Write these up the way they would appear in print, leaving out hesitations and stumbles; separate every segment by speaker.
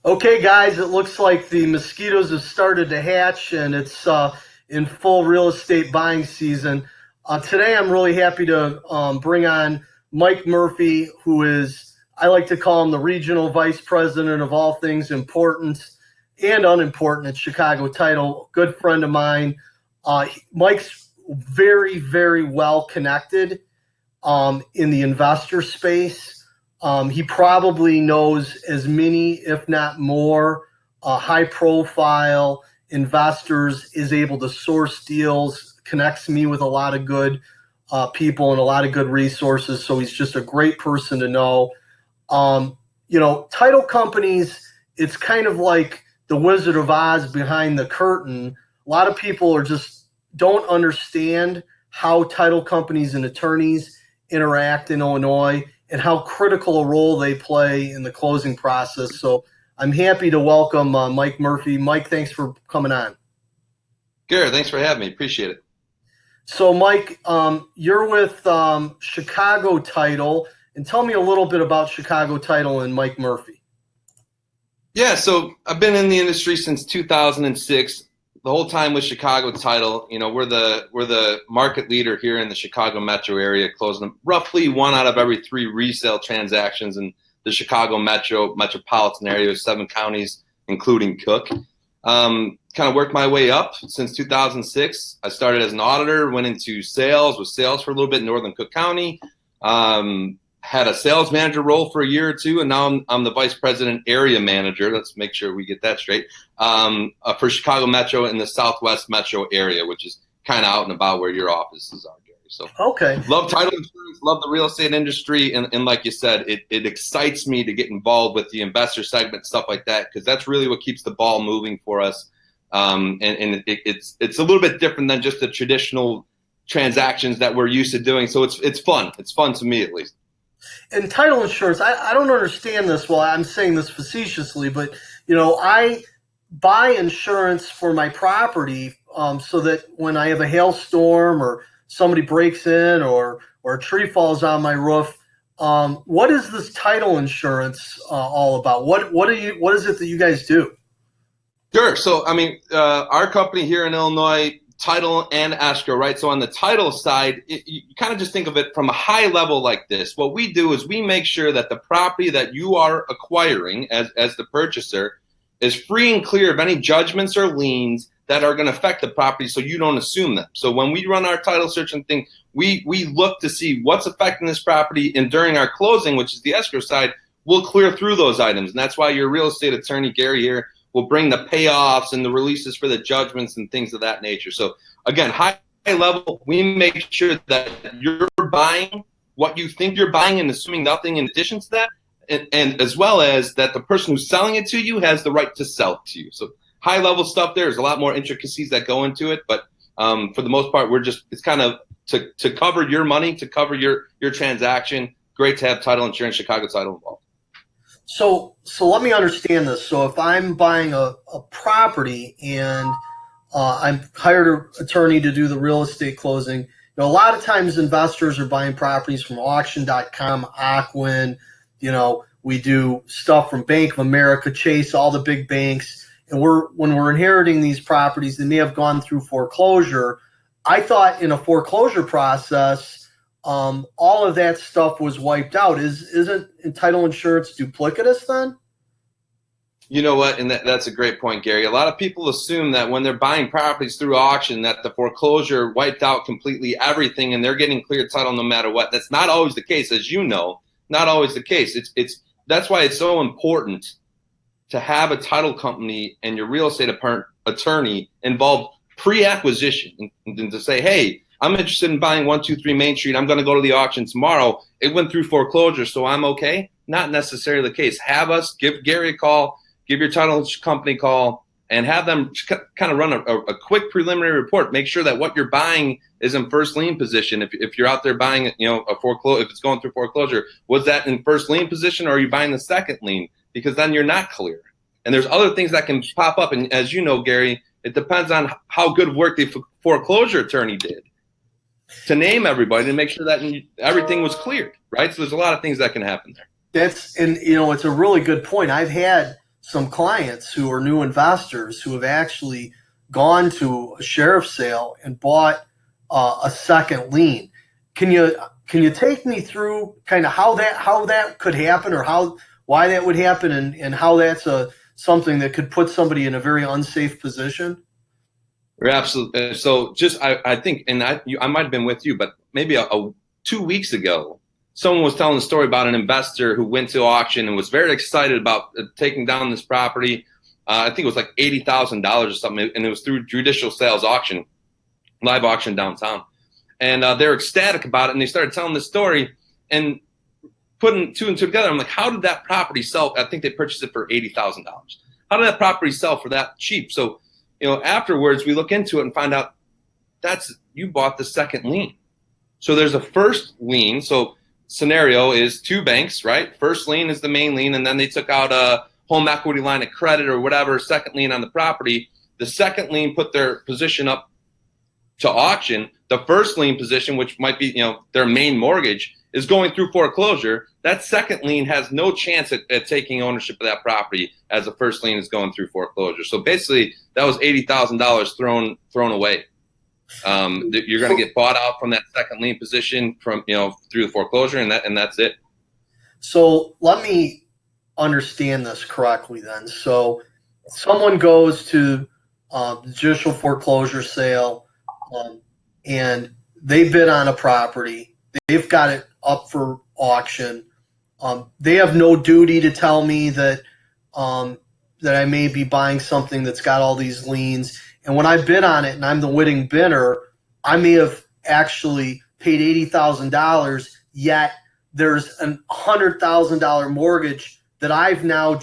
Speaker 1: Okay, guys, it looks like the mosquitoes have started to hatch and it's in full real estate buying season. Today, I'm really happy to bring on Mike Murphy, who is, I like to call him the regional vice president of all things important and unimportant at Chicago Title. Good friend of mine. Mike's very, very well connected in the investor space. He probably knows as many, if not more, high-profile investors, is able to source deals, connects me with a lot of good people and a lot of good resources. So he's just a great person to know. Title companies, it's kind of like the Wizard of Oz behind the curtain. A lot of people don't understand how title companies and attorneys interact in Illinois and how critical a role they play in the closing process. So I'm happy to welcome Mike Murphy. Mike, thanks for coming on.
Speaker 2: Garrett, thanks for having me. Appreciate it.
Speaker 1: So, Mike, you're with Chicago Title, and tell me a little bit about Chicago Title and Mike Murphy.
Speaker 2: Yeah, so I've been in the industry since 2006. The whole time with Chicago Title, we're the market leader here in the Chicago metro area, closing roughly 1 out of every 3 resale transactions in the Chicago metropolitan area, 7 counties, including Cook. Kind of worked my way up since 2006. I started as an auditor, went into sales, was sales for a little bit in Northern Cook County, had a sales manager role for a year or two, and now I'm the vice president area manager. Let's make sure we get that straight, for Chicago Metro in the Southwest Metro area, which is kind of out and about where your offices are, Gary. So
Speaker 1: okay,
Speaker 2: love title insurance, love the real estate industry, and like you said, it excites me to get involved with the investor segment, stuff like that, because that's really what keeps the ball moving for us. It's a little bit different than just the traditional transactions that we're used to doing. So it's fun. It's fun to me, at least.
Speaker 1: And title insurance, I don't understand this. Well, I'm saying this facetiously, but I buy insurance for my property so that when I have a hailstorm or somebody breaks in or a tree falls on my roof, what is this title insurance all about? What is it that you guys do?
Speaker 2: Sure. So, our company here in Illinois, title and escrow, right? So on the title side, you kind of just think of it from a high level like this. What we do is we make sure that the property that you are acquiring as the purchaser is free and clear of any judgments or liens that are going to affect the property, so you don't assume them. So when we run our title search and thing, we look to see what's affecting this property, and during our closing, which is the escrow side, we'll clear through those items. And that's why your real estate attorney, Gary, here will bring the payoffs and the releases for the judgments and things of that nature. So again, high level, we make sure that you're buying what you think you're buying and assuming nothing in addition to that, and as well as that the person who's selling it to you has the right to sell it to you. So high level stuff, there's a lot more intricacies that go into it, but for the most part, it's kind of to cover your money, to cover your transaction. Great to have title insurance, Chicago Title involved.
Speaker 1: So let me understand this. So if I'm buying a property and I'm hired an attorney to do the real estate closing, a lot of times investors are buying properties from auction.com, Ocwen, we do stuff from Bank of America, Chase, all the big banks. And when we're inheriting these properties, they may have gone through foreclosure. I thought in a foreclosure process, all of that stuff was wiped out. Isn't title insurance duplicitous then?
Speaker 2: You know what? And that's a great point, Gary. A lot of people assume that when they're buying properties through auction, that the foreclosure wiped out completely everything and they're getting clear title no matter what. That's not always the case, as you know. Not always the case. That's why it's so important to have a title company and your real estate attorney involved pre-acquisition, and to say, hey, I'm interested in buying 123 Main Street. I'm going to go to the auction tomorrow. It went through foreclosure, so I'm okay. Not necessarily the case. Have us, give Gary a call, give your title company a call, and have them kind of run a quick preliminary report. Make sure that what you're buying is in first lien position. If you're out there buying, a foreclosure, if it's going through foreclosure, was that in first lien position, or are you buying the second lien? Because then you're not clear. And there's other things that can pop up. And as you know, Gary, it depends on how good work the foreclosure attorney did to name everybody and make sure that everything was cleared, right? So there's a lot of things that can happen there.
Speaker 1: It's a really good point. I've had some clients who are new investors who have actually gone to a sheriff's sale and bought a second lien. Can you take me through kind of how that could happen, or why that would happen, and how that's something that could put somebody in a very unsafe position?
Speaker 2: Absolutely. So just I think, and I might have been with you, but maybe 2 weeks ago, someone was telling a story about an investor who went to auction and was very excited about taking down this property. I think it was like $80,000 or something, and it was through judicial sales auction, live auction downtown. And they're ecstatic about it, and they started telling the story and putting two and two together. I'm like, how did that property sell? I think they purchased it for $80,000. How did that property sell for that cheap? So, afterwards we look into it and find out you bought the second lien. So there's a first lien. So scenario is two banks, right? First lien is the main lien, and then they took out a home equity line of credit or whatever, second lien on the property. The second lien put their position up to auction. The first lien position, which might be their main mortgage, is going through foreclosure. That second lien has no chance at taking ownership of that property as the first lien is going through foreclosure. So basically, that was $80,000 thrown away. You're going to get bought out from that second lien position from through the foreclosure, and that's it.
Speaker 1: So let me understand this correctly then. So someone goes to the judicial foreclosure sale, and they bid on a property. They've got it up for auction. They have no duty to tell me that I may be buying something that's got all these liens. And when I bid on it and I'm the winning bidder, I may have actually paid $80,000, yet there's a $100,000 mortgage that I've now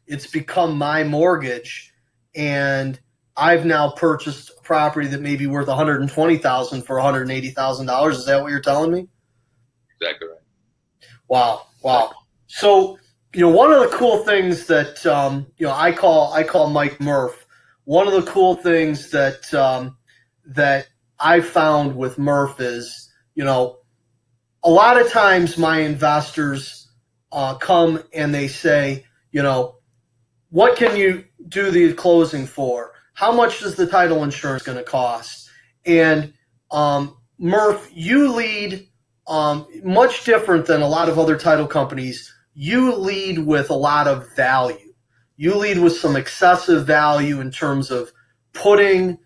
Speaker 1: it's become my mortgage, and I've now purchased a property that may be worth $120,000 for $180,000. Is that what you're telling me?
Speaker 2: Exactly right.
Speaker 1: Wow. So, one of the cool things that I call Mike Murph. One of the cool things that I found with Murph is, a lot of times my investors come and they say, what can you do the closing for? How much is the title insurance going to cost? And Murph, you lead much different than a lot of other title companies. You lead with a lot of value. You lead with some excessive value in terms of putting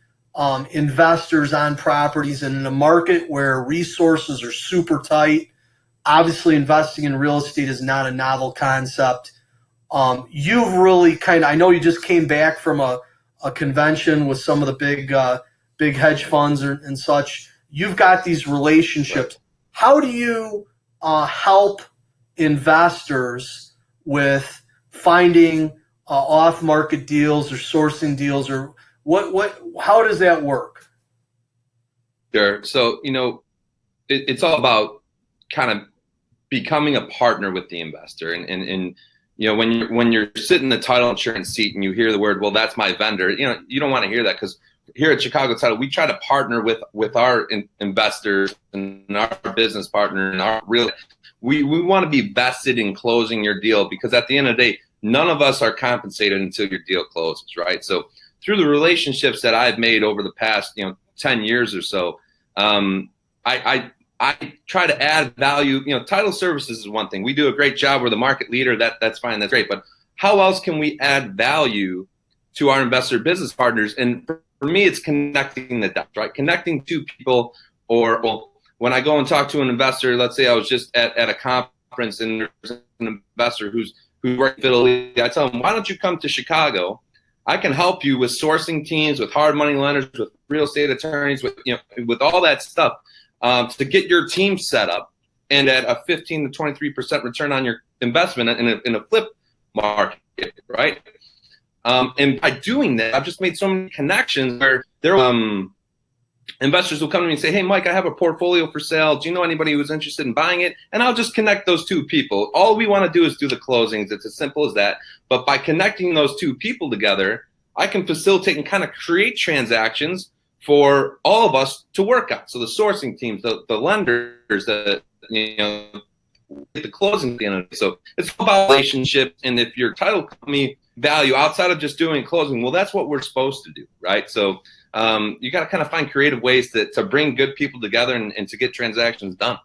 Speaker 1: investors on properties, and in a market where resources are super tight. Obviously, investing in real estate is not a novel concept. You've really I know you just came back from a convention with some of the big hedge funds and such. You've got these relationships. How do you help investors with finding off-market deals or sourcing deals, or how does that work?
Speaker 2: Sure. So, it's all about kind of becoming a partner with the investor. And when you're sitting in the title insurance seat and you hear the word, well, that's my vendor, you don't want to hear that, because here at Chicago Title, we try to partner with our investors and our business partner and our we want to be vested in closing your deal, because at the end of the day, none of us are compensated until your deal closes, right? So through the relationships that I've made over the past 10 years or so, I try to add value. Title services is one thing. We do a great job. We're the market leader. That's fine. That's great. But how else can we add value to our investor business partners? And for me, it's connecting the dots, right? Connecting two people, when I go and talk to an investor, let's say I was just at a conference and there's an investor who's working in Italy, I tell them, why don't you come to Chicago? I can help you with sourcing teams, with hard money lenders, with real estate attorneys, with all that stuff, to get your team set up and at a 15 to 23% return on your investment in a flip market, right? And by doing that, I've just made so many connections where there investors will come to me and say, hey, Mike, I have a portfolio for sale. Do you know anybody who's interested in buying it? And I'll just connect those two people. All we want to do is do the closings. It's as simple as that. But by connecting those two people together, I can facilitate and kind of create transactions for all of us to work on. So the sourcing teams, the lenders, the closing at the end of it. So it's about relationships. And if your title company value outside of just doing closing. Well, that's what we're supposed to do, right? So you got to kind of find creative ways to bring good people together and to get transactions done.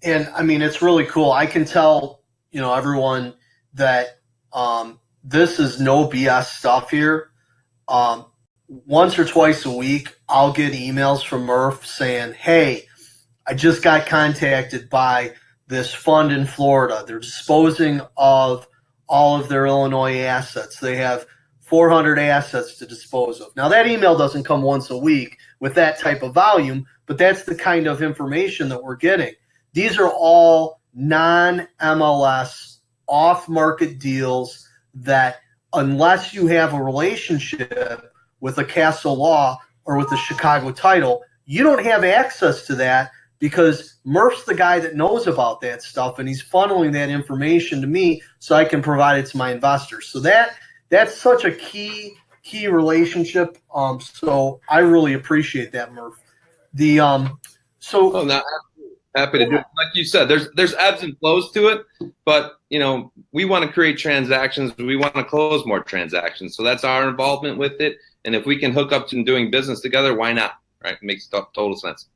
Speaker 1: And I mean, it's really cool. I can tell, everyone that this is no BS stuff here. Once or twice a week, I'll get emails from Murph saying, hey, I just got contacted by this fund in Florida. They're disposing of all of their Illinois assets. They have 400 assets to dispose of. Now, that email doesn't come once a week with that type of volume, but that's the kind of information that we're getting. These are all non-MLS, off-market deals that unless you have a relationship with a Castle Law or with the Chicago Title, you don't have access to that because Murph's the guy that knows about that stuff, and he's funneling that information to me so I can provide it to my investors. So that's such a key relationship. So I really appreciate that, Murph.
Speaker 2: Happy to do it. Like you said, there's ebbs and flows to it, but we want to create transactions. We want to close more transactions. So that's our involvement with it. And if we can hook up to doing business together, why not? Right? It makes total sense.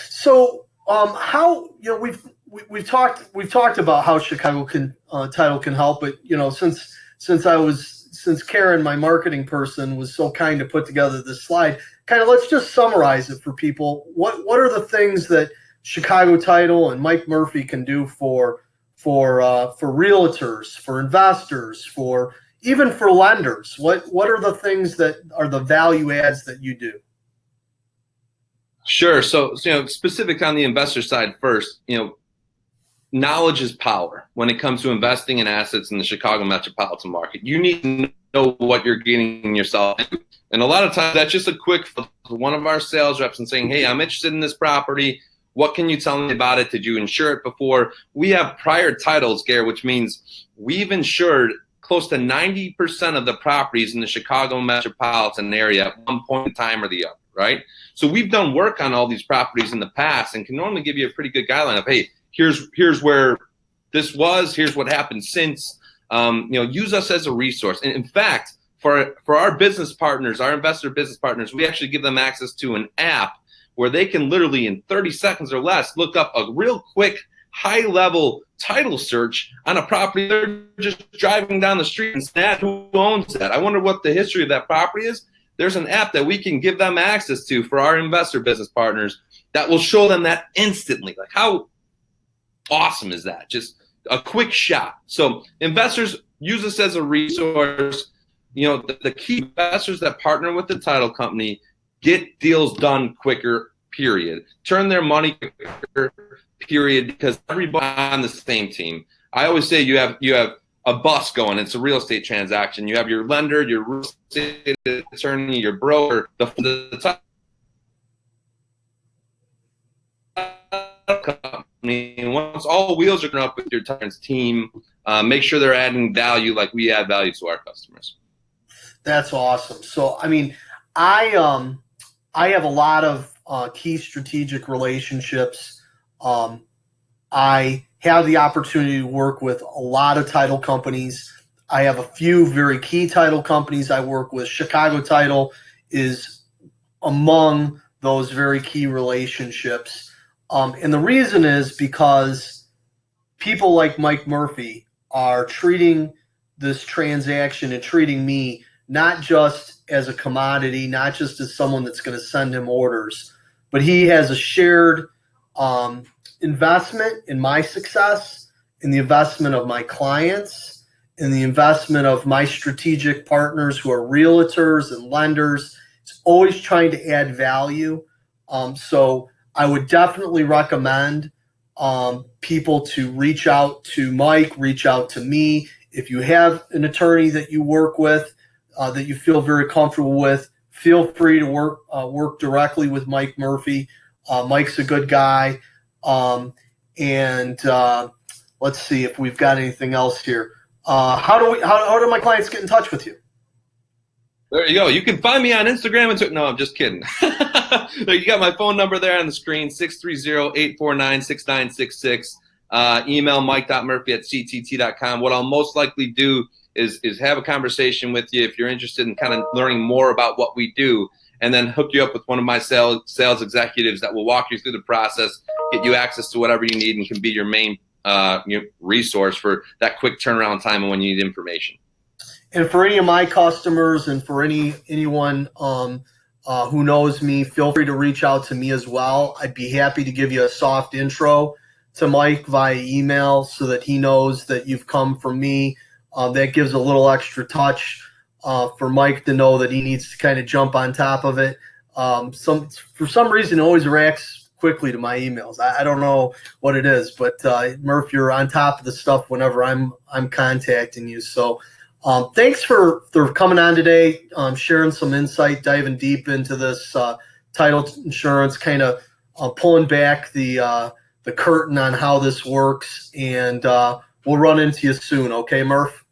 Speaker 1: So how we've talked about how Chicago Title can help, but since Karen, my marketing person, was so kind to put together this slide, kind of let's just summarize it for people. What are the things that Chicago Title and Mike Murphy can do for realtors, for investors, even for lenders? What are the things that are the value adds that you do?
Speaker 2: Sure. So specific on the investor side first, knowledge is power when it comes to investing in assets in the Chicago metropolitan market. You need to know what you're getting yourself into. And a lot of times that's just a quick for one of our sales reps and saying, hey, I'm interested in this property. What can you tell me about it? Did you insure it before? We have prior titles, Gare, which means we've insured close to 90% of the properties in the Chicago metropolitan area at one point in time or the other, right? So we've done work on all these properties in the past and can normally give you a pretty good guideline of, hey, here's where this was, here's what happened since. Use us as a resource. And in fact, for our business partners, our investor business partners, we actually give them access to an app where they can literally in 30 seconds or less look up a real quick high-level title search on a property. They're just driving down the street and snap who owns that. I wonder what the history of that property is. There's an app that we can give them access to for our investor business partners that will show them that instantly. Like, how awesome is that? Just a quick shot. So investors, use us as a resource. The key investors that partner with the title company get deals done quicker, period. Turn their money quicker, period, because everybody on the same team. I always say you have a bus going. It's a real estate transaction. You have your lender, your real estate attorney, your broker, the company. And once all wheels are going up with your team, make sure they're adding value like we add value to our customers.
Speaker 1: That's awesome. So, I mean, I have a lot of key strategic relationships. I have the opportunity to work with a lot of title companies. I have a few very key title companies I work with. Chicago Title is among those very key relationships. And the reason is because people like Mike Murphy are treating this transaction and treating me not just as a commodity, not just as someone that's going to send him orders, but he has a shared investment in my success, in the investment of my clients, in the investment of my strategic partners who are realtors and lenders. It's always trying to add value. So I would definitely recommend people to reach out to Mike, reach out to me. If you have an attorney that you work with, that you feel very comfortable with, feel free to work directly with Mike Murphy. Mike's a good guy. Let's see if we've got anything else here. How do my clients get in touch with you?
Speaker 2: There you go. You can find me on Instagram and no, I'm just kidding. You got my phone number there on the screen, 630-849-6966. Email mike.murphy@ctt.com. What I'll most likely do is have a conversation with you if you're interested in kind of learning more about what we do, and then hook you up with one of my sales executives that will walk you through the process, get you access to whatever you need, and can be your main resource for that quick turnaround time when you need information.
Speaker 1: And for any of my customers and for anyone who knows me, feel free to reach out to me as well. I'd be happy to give you a soft intro to Mike via email so that he knows that you've come from me. That gives a little extra touch for Mike to know that he needs to kind of jump on top of it. For some reason, it always reacts quickly to my emails. I don't know what it is, but Murph, you're on top of the stuff whenever I'm contacting you. So thanks for coming on today, sharing some insight, diving deep into this title insurance, kind of pulling back the curtain on how this works, and we'll run into you soon. Okay, Murph?